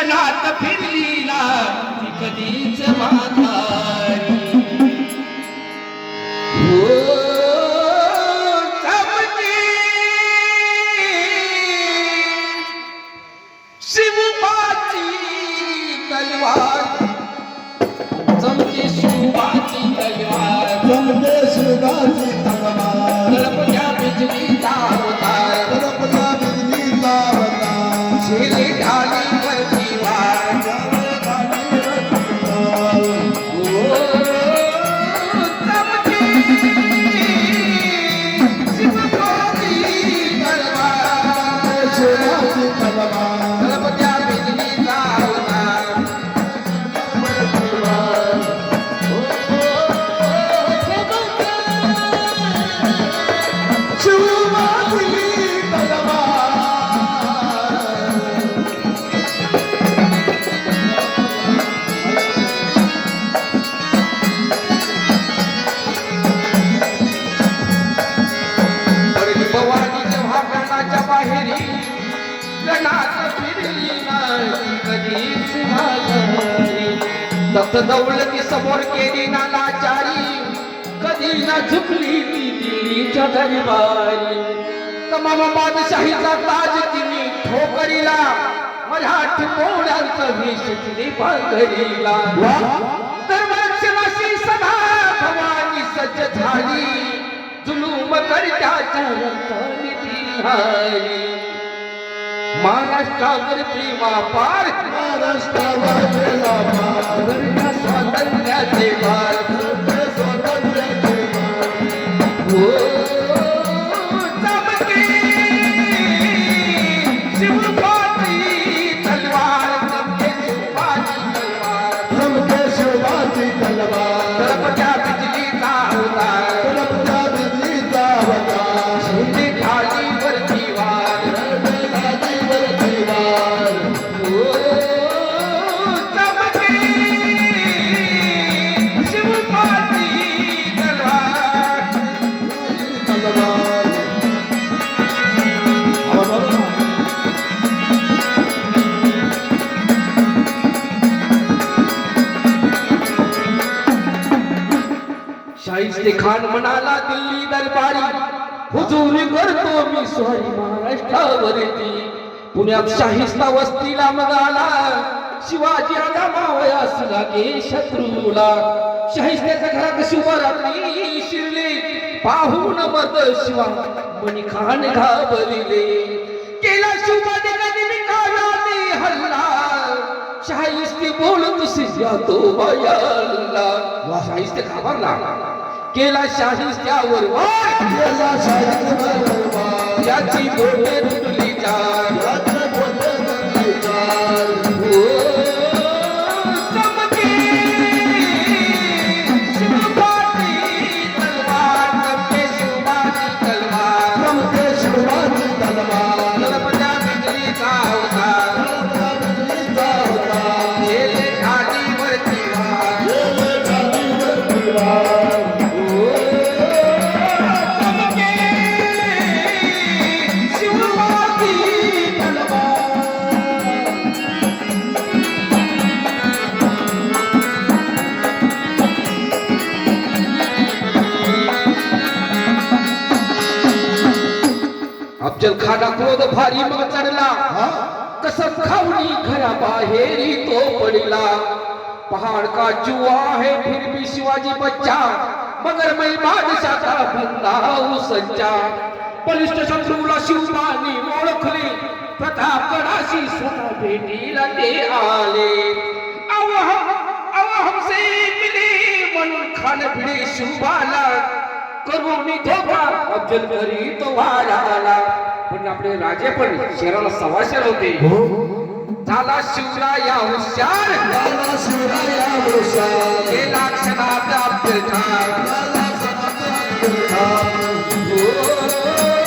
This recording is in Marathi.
रणात फिरली ना ती कधीच माघारी हो चमकी शिवबाची तलवार चमकी शिवबाची तलवार चमके शिवबाची तलवार तळपत्या बिजलीचा अवतार तळपत्या बिजलीचा अवतार शेली ढाली वरती वार हो चमकी शिवबाची तलवार शिवबाची तलवार तळपत्या बिजलीचा अवतार शिवबाची तलवार पडली भवानी जेव्हा रणाच्या बाहेरी रणात फिरली नाही कधीच माघारी तप्त दौलती समोर केली ना लाचारी कधी ना झुकली ती दिल्लीच्या दरबारी तमाम बादशाहीचा ताज तिने ठोकरीला मराठी पोळ्यांचा वेश तिने पाघडीला दरबारक्षणाशी सदा भवानी सज्ज झाली जुलूम करत्याच्या रंगाने ती हारी महाराष्ट्रावर प्रेमा पार महाराष्ट्रावर गेला पार गरजा स्वातंत्र्याचे भार स्वातंत्र्याचे हो चमके शिवबाची तलवार चमके शिवबाची तलवार चमके शिवबाची तलवार तळपत्या बिजलीचा अवतार तळपत्या बिजलीचा अवतार शेती ढाली वरती वार शिवबाची तलवार हो चमके शिवबाची तलवार तलवार आवाज शाहिस्ते खान म्हणाला दिल्ली दरबारी हुजूरी करतो मी स्वारी महाराष्ट्रावरती पुण्यात शाहिस्ता वस्तीला मगाला शिवाजी आला मावयास लागे शत्रूला शाहिस्त्याच्या घरात शिवरात्री शिरले पाहून मत शिवा मणी खान घाबरले केला शिवबाने कधी निकालाने हल्ला शाहिस्ते बोलत सिया तो बायाला शाहिस्ते घाबरला केला शाहिस्त्यावर वार गेला शाहीर वार याची बोटे तुटली चार रात्र बोलते नंदी चार हो चमके शिवबाची तलवार चमके शिवबाची तलवार चमके शिवबाची तलवार तळपत्या बिजलीचा अवतार तळपत्या बिजलीचा अवतार गेले ढालीवरती वार गेले ढालीवरती वार हो चमके शिवबाची तलवार अफजल खाना क्रोध भारी मग चढला कसम खावली घरा बाहेरी तो पडला पहाड़ का जुआ है फिर भी शिवाजी बच्चा मगर मैं बादशाह का बंदा हूँ सच्चा पोलीस स्टेशन रूला शिवबानी ओळखले प्रतापगडाशी स्वतः भेटीला ते आले अव हमसे मिले म्हणून खान भिडे शिवबाला करून धोका अफजल घरी तो वाढाला पण आपले राजे पण शहराला सवाशेर होते झाला शिवला या हुशार झाला शिवराया हुशार गेला क्षणात अफजल ठार झाला सनातन ठार हो